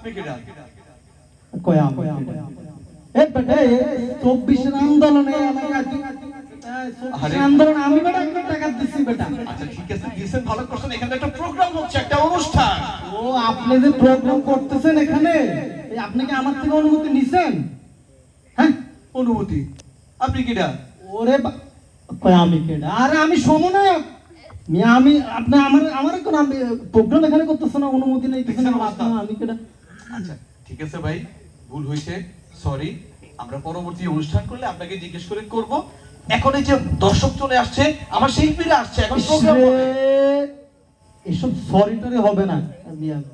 আপনি কি ডাক কয় আমি এ বেটা 24 এর আন্দোলনে আন্দোলন আমি বেটা টাকা দিছি বেটা। আচ্ছা ঠিক আছে, দিয়েছেন ভালো করছেন। এখানে একটা প্রোগ্রাম হচ্ছে, একটা অনুষ্ঠান। ও আপনি যে প্রোগ্রাম করতেছেন এখানে, আপনি কি আমার থেকে অনুমতি নিছেন? হ্যাঁ অনুমতি? আপনি কি ডাক? ওরে কয় আমি কেডা? আরে আমি সমন্বয়ক। আমি আপনি আমার কোন প্রোগ্রাম এখানে করতেছেন না, অনুমতি নেই কিছু না, আমি কেডা? আচ্ছা ঠিক আছে ভাই, ভুল হয়েছে, সরি। আমরা পরবর্তী অনুষ্ঠান করলে আপনাকে জিজ্ঞেস করে করব। এখন এই যে দর্শক চলে আসছে, আমার শিল্পীরা আসছে, এখন প্রোগ্রাম হবে। এসব সরি টরি হবে না।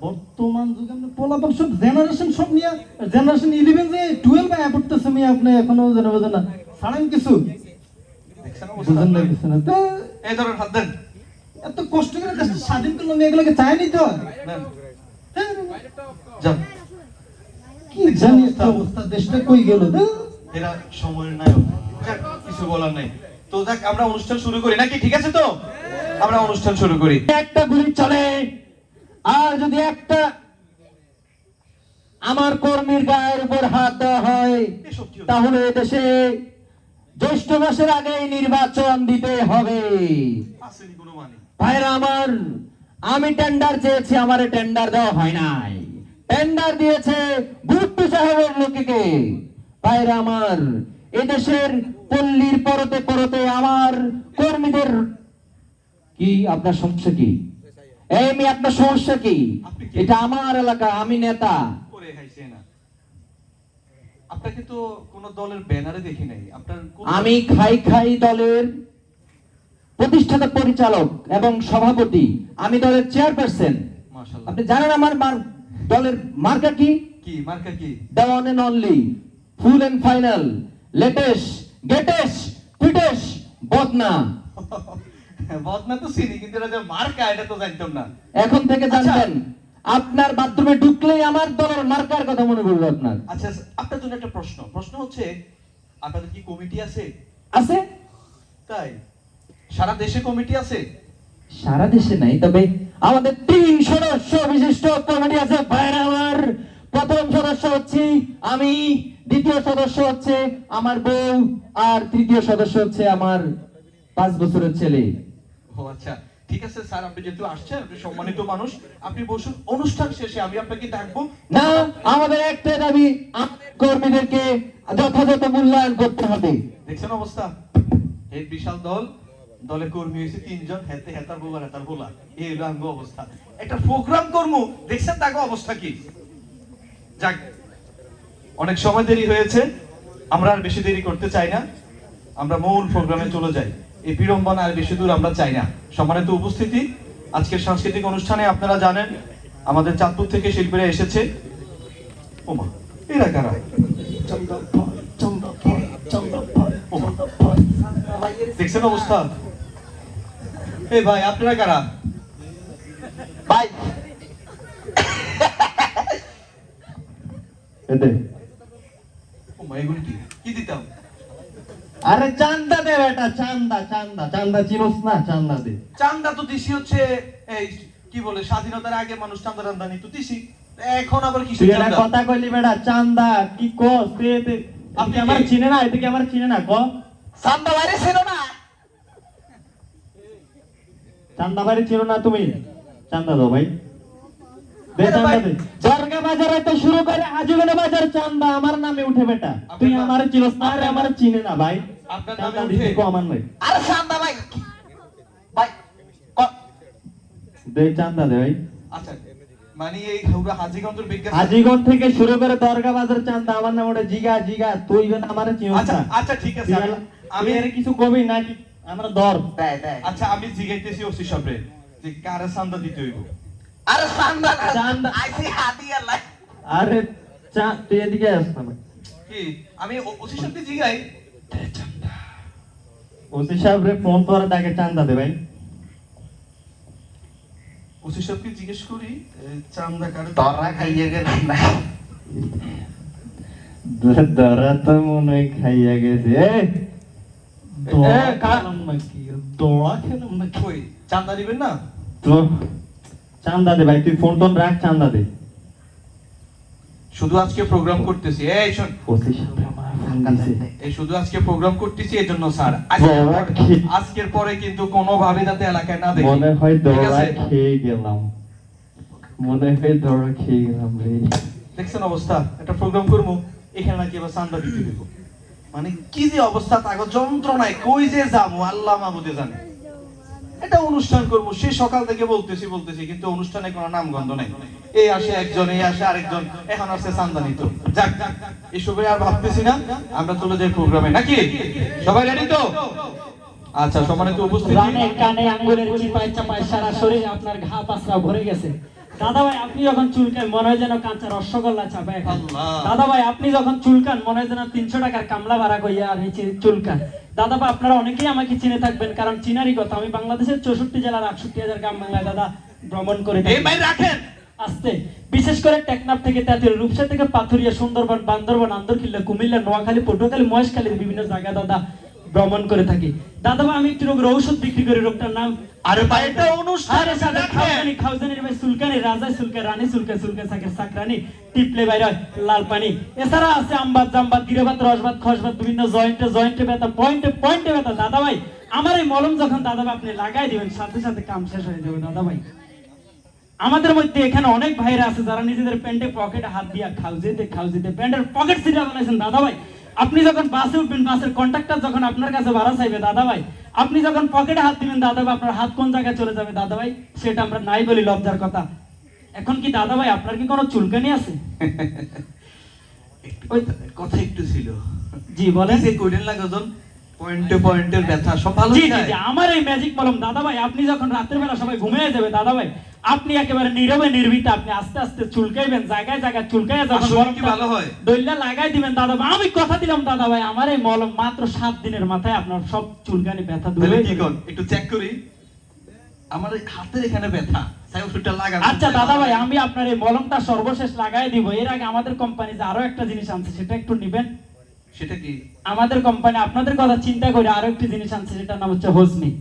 বর্তমান যুগে আপনি পোলাপান সব জেনারেশন সব নিয়ে জেনারেশন 11 যে 12 এ পড়তেছে আমি আপনি এখনো জানা বোঝেন না। ছাড়েন কিছু দেখছেন বুঝেন না কিছু না। তো এই ধরেন হাত দেন। এত কষ্ট করে দেশটা স্বাধীন করলো, আমি এগুলোকে চাইনি তো। যান। কি জানি একটা অবস্থা, দেশটা কই গেল? এরা সময়ের নায়ক, কিছু বলার নাই। তো দেখ আমরা অনুষ্ঠান শুরু করি নাকি? ঠিক আছে তো আমরা অনুষ্ঠান শুরু করি। একটা গুলি চলে, আর যদি একটা আমার কর্মীর গায়ের উপর হাত দেওয়া হয় তাহলে দেশে জ্যৈষ্ঠ মাসের আগেই নির্বাচন দিতে হবে। আসেনি কোনো মানে। ভাইরা আমার, আমি টেন্ডার চেয়েছি, আমার টেন্ডার দেওয়া হয় নাই। টেন্ডার দিয়েছে ভুট্টো সাহেবের লোককে। ভাইরা আমার, এদেশের পল্লীর পরতে পরতে আমার কর্মীদের কি, আপনার সমস্যা কি? এই মেয়ে, আপনার সমস্যা কি? এটা আমার এলাকা, আমি নেতা। করে খাইছে না, আপনাকে তো কোন দলের ব্যানারে দেখি নাই। আপনার আমি খাই খাই দলের প্রতিষ্ঠাতা পরিচালক এবং সভাপতি, আমি দলের চেয়ারপারসন। মাশাআল্লাহ। আপনি জানেন আমার দলের মার্কা কি? কি মার্কা? কি? The one and only, full and final, latest, greatest, fittest বদনা। বদনা তো চিনি, কিন্তু এটা যে মার্কা এটা তো জানতাম না। এখন থেকে জানবেন। আপনার বাথরুমে ঢুকলেই আমার দলের মার্কার কথা মনে পড়বে আপনার। আচ্ছা, আপনার জন্য একটা প্রশ্ন হচ্ছে, আপনাদের কি কমিটি আছে? আছে। তাই সারা দেশে কমিটি আছে? সারা দেশে নাই, তবে আমাদের 3 সদস্য বিশিষ্ট কমিটি আছে। ভাইরা আমার, প্রথম সদস্য হচ্ছে আমি, দ্বিতীয় সদস্য হচ্ছে আমার বউ, আর তৃতীয় সদস্য হচ্ছে আমার 5 বছরের ছেলে। ও আচ্ছা ঠিক আছে স্যার, আপনি যেহেতু আসছেন, আপনি সম্মানিত মানুষ, আপনি বসুন। অনুষ্ঠান শেষে আমি আপনাকে ডাকবো। না, আমাদের একটা দাবি, আমাদের কর্মীদেরকে যথাযথ মূল্যায়ন করতে হবে। দেখছেন অবস্থা, এই বিশাল দলে কর্মী হয়েছে 3 জন, হেতে হেতার বউ আর হেতার বলা, এই রাঙ্গ অবস্থা। একটা প্রোগ্রাম করবো, দেখছেন তাকে অবস্থা কি। যাক, অনেক সময় দেরি হয়েছে, আমরা আর বেশি দেরি করতে চাই না, আমরা মূল প্রোগ্রামে চলে যাই। এই বিড়ম্বনা আর বেশি দূর আমরা চাই না। সম্মানিত উপস্থিতি, আজকের সাংস্কৃতিক অনুষ্ঠানে আপনারা জানেন আমাদের চাঁদপুর থেকে শিল্পীরা এসেছে। ওমা, এরা কারা? দেখছেন অবস্থা? এই ভাই, আপনারা কারা? ভাই এতে ওমা, এগুলো কি দিতাম? আরে চান্দা দে বেটা, চান্দা চান্দা চান্দা, চিনোস না? চান্দা দে। চান্দা তো দিছি হচ্ছে এই কি বলে, স্বাধীনতার আগে মানুষ চান্দা টান্দা নিত, দিছি। এখন আবার কি তুই এটা কথা কইলি বেটা, চান্দা কি কস? আপনি আমার চিনে না? এতে কি আমার চিনে না? ক চান্দা বাইরে ছিল না? চান্দা বাড়ি ছিল না তুমি? চান্দা দাও ভাই, দে চান্দা দে। দরগা বাজার হইতে শুরু করে আজুগেনে বাজার চান্দা আমার নামে উঠে বেটা। তুই আমার চিনস না? আরে আমার চিনে না ভাই, আপনার চান্দা নামে দিতে উঠে? কো আমার ভাই। আরে চান্দা ভাই, ভাই দে চান্দা দে ভাই। আচ্ছা, মানে এই পুরো হাজীগঞ্জের বিজ্ঞান, হাজীগঞ্জ থেকে শুরু করে দরগা বাজার চান্দা আমার নামে উঠে। জিগা জিগা তুই গন আমার চিনস আচ্ছা না? আচ্ছা ঠিক আছে, আমি এর কিছু কবি নাকি আমরা দর আচ্ছা আমি জিগাইতেছি ওসি সাহেবরে যে কারে চান্দা দিতে হইব। আরে চান্দা না, চান্দা আইসি হাতিয়া লাই। আরে তুই এদিকে আস না ভাই। কি আমি ওসি সাহেবকে জিগাই? ওসি সাহেব রে ফোন করে তাকে চান্দা দে ভাই। ওসি সাহেবকে জিজ্ঞেস করি চান্দা কারে? তোরা খাইয়ে গেলেন না? ধরা তো মনে হয় খাইয়া গেছে। কই চান্দা দিবেন না? তো চান্দা দে ভাই, তুই ফোন টোন রাখ, চান্দা দে। শুধু আজকে প্রোগ্রাম করতেছি, এই শোন, ওসি সাহেব আমার ফোন দিছে। এই শুধু আজকে প্রোগ্রাম করতেছি এই জন্য স্যার, আজকের পরে কিন্তু কোনোভাবে যাতে এলাকায় না দেখি। মনে হয় ঠিক দৌড়া আছে? খেয়ে গেলাম, মনে হয় দৌড়া খেয়ে গেলাম রে। দেখছেন অবস্থা, একটা প্রোগ্রাম করবো এখানে নাকি এবার চান্দা দিতে দেব, মানে কি যে অবস্থা, তাকে যন্ত্রণায় কই যে যাবো আল্লাহ মাহবুদে জানে। এটা অনুষ্ঠান করবো, সে সকাল থেকে বলতেছি কিন্তু অনুষ্ঠানে কোনো নামগন্ধ নাই। এই আসে একজন, এই আসে আরেকজন, এখন আসছে চান্দা নিত। যাক এসবে আর ভাবতেছি না, আমরা চলে যাই প্রোগ্রামে, নাকি সবাই রেডি তো? আচ্ছা, সম্মানিত উপস্থিতি, রানে কানে আঙ্গুলের চিপায় চাপায় সারা শরীরে আপনার ঘা পাসরা ভরে গেছে। দাদা ভাই আপনি যখন চুলকান মনে হয় যেন কাঁচা রসগোল্লা চাপায় খান। আল্লাহ। দাদা ভাই আপনি যখন চুলকান মনে হয় যেন 300 টাকার কামলা ভাড়া কইয়া আর নিচে চুলকান। দাদা ভাই আপনারা অনেকেই আমাকে চিনে থাকবেন, কারণ চিনারই কথা, আমি বাংলাদেশের 64 জেলার 68,000 গ্রাম বাংলায় দাদা ভ্রমণ করে এই ভাই রাখেন আসতে, বিশেষ করে টেকনাফ থেকে তেঁতুল, রূপসা থেকে পাথুরিয়া, সুন্দরবন, বান্দরবন, আন্দরকিল্লা, কুমিল্লা, নোয়াখালী, পটুয়াখালী, মহেশখালীর বিভিন্ন জায়গায় দাদা ভ্রমণ করে থাকি। দাদা ভাই আমি একটি রোগের ঔষধ বিক্রি করি, রোগটার নাম আরে ভাই এটা অনুষ্ঠান, আরে সাথে খাউজানি ভাই সুলকানি, রাজা সুলকা, রানী সুলকা, সুলকা সাকের সাকরানি, টিপলে বাইরে লাল পানি। এছাড়া আছে আমবাদ, জামবাদ, গিরেবাদ, রসবাদ, খসবাদ, বিভিন্ন জয়েন্টে ব্যথা, পয়েন্টে ব্যথা। দাদা ভাই আমার এই মলম যখন দাদা ভাই আপনি লাগাই দিবেন সাথে সাথে কাম শেষ হয়ে যাবে। দাদা ভাই আমাদের মধ্যে এখানে অনেক ভাইরা আছে যারা নিজেদের প্যান্টে পকেটে হাত দিয়া খাউজিতে প্যান্টের পকেট সিটা বানাইছেন। দাদা ভাই আপনি যখন বাসে উঠবেন, বাসের কন্ট্রাক্টর যখন আপনার কাছে ভাড়া চাইবে, দাদা ভাই আপনি যখন পকেটে হাত দিবেন, দাদা ভাই আপনার হাত কোন জায়গায় চলে যাবে দাদা ভাই সেটা আমরা নাই বলি, লজ্জার কথা। এখন কি দাদা ভাই আপনার কি কোনো চুলকানি আছে? ওই কথা একটু ছিল, জি বলেন। যে কইলেন না গজন, পয়েন্টের ব্যথা সব ভালো জি হয়ে জি যায়। জি, আমার এই ম্যাজিক মলম দাদা ভাই আপনি যখন রাতের বেলা সবাই ঘুমিয়ে যাবে, দাদা ভাই আপনি একেবারে নীরবে নির্ভীতে আপনি আস্তে আস্তে চুলকাইবেন, জায়গায় জায়গায় চুলকাইয়া যখন আসলে কি ভালো হয়? দইলা লাগাই দিবেন দাদা ভাই, আমি কথা দিলাম দাদা ভাই আমার এই মলম মাত্র 7 দিনের মাথায় আপনার সব চুলকানি ব্যথা দূর তাহলে হয়ে কি যাবে। কোন একটু চেক করি, আমার এই হাতের এখানে ব্যথা, তাই ওষুধটা লাগান। আচ্ছা দাদা ভাই আমি আপনার এই মলমটা সর্বশেষ লাগাই দিব। এর আগে আমাদের কোম্পানি যে আরো একটা জিনিস আনছে সেটা একটু নিবেন। সেটা কি? আমাদের কোম্পানি আপনাদের কথা চিন্তা করে আরো একটি জিনিস আনছে, যেটার নাম হচ্ছে হজমি।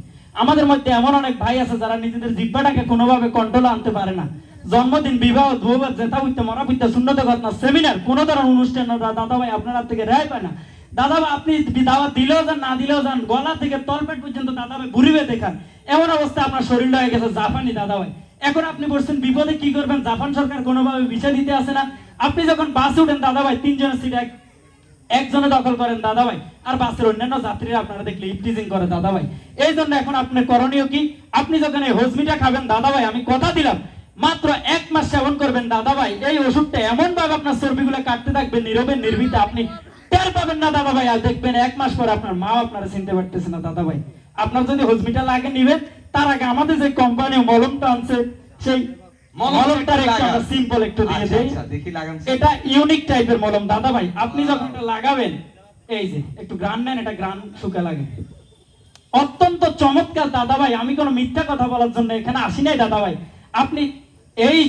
আমাদের মধ্যে এমন অনেক ভাই আছে যারা নিজেদের জিহ্বাটাকে কোনোভাবে কন্ট্রোলে আনতে পারে না। জন্মদিন, বিবাহ, ধুয়োবাদ, জেতা বুঝতে, মরা বুঝতে, শূন্যতে ঘটনা, সেমিনার, কোন ধরনের অনুষ্ঠান দাদা ভাই আপনার হাত থেকে রেহাই পায় না। দাদা ভাই আপনি দাওয়াত দিলেও যান না দিলেও যান, গলা থেকে তলপেট পর্যন্ত দাদা ভাই ঘুরিবে দেখান। এমন অবস্থায় আপনার শরীরটা হয়ে গেছে জাপানি দাদা ভাই। এখন আপনি বলছেন বিপদে কি করবেন, জাপান সরকার কোনোভাবে ভিসা দিতে আসে না। আপনি যখন বাসে উঠেন দাদা ভাই 3 জনের সিট একজনে দখল করেন দাদা ভাই, আর বাসের অন্যান্য যাত্রীরা আপনারা দেখলে ইফটিজিং করে দাদা ভাই। এই জন্য এখন আপনার করণীয় কি, আপনি যখন এই হজমিটা খাবেন দাদা ভাই, আমি কথা দিলাম মাত্র 1 মাস সেবন করবেন দাদা ভাই। এই ওষুধটা এমন ভাবে আপনার চর্বিগুলো কাটতে থাকবে নীরবে নির্ভীতে, আপনি টের পাবেন না দাদা ভাই। আর দেখবেন 1 মাস পরে আপনার মা আপনারা চিনতে পারতেছে না দাদা ভাই। আপনার যদি হজমিটা লাগে নিবেন, তার আগে আমাদের যে কোম্পানি মলমটা আনছে সেই মলমটার একটা সিম্পল একটু দিয়ে দেই। আচ্ছা দেখি লাগান। এটা ইউনিক টাইপের মলম দাদা ভাই, আপনি যখন এটা লাগাবেন এই যে একটু গ্রান নেন, এটা গ্রান শুকে লাগে, অত্যন্ত চমৎকার দাদা ভাই। আমি কোনো মিথ্যা কথা বলার জন্য এখানে আসি নাই দাদা ভাই। আপনি এই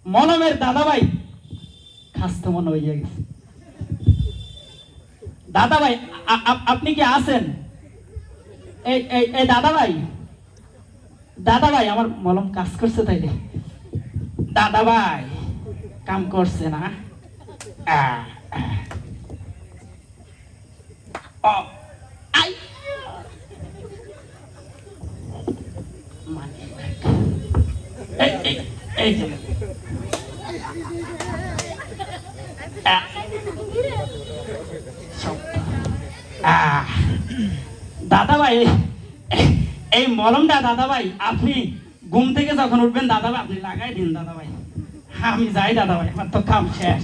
মলমের দাদা ভাই খাসতে মনে হয়ে গেছে দাদা ভাই। আপনি কি আছেন? এই দাদা ভাই, দাদা ভাই আমার মলম কাজ করছে তাইলে? দাদা ভাই কাম করছে না? দাদা ভাই এই মলমটা দাদা ভাই আপনি ঘুম থেকে যখন উঠবেন দাদা ভাই আপনি লাগাই দিন দাদা ভাই। আমি যাই দাদা ভাই, আমার তো কাম শেষ।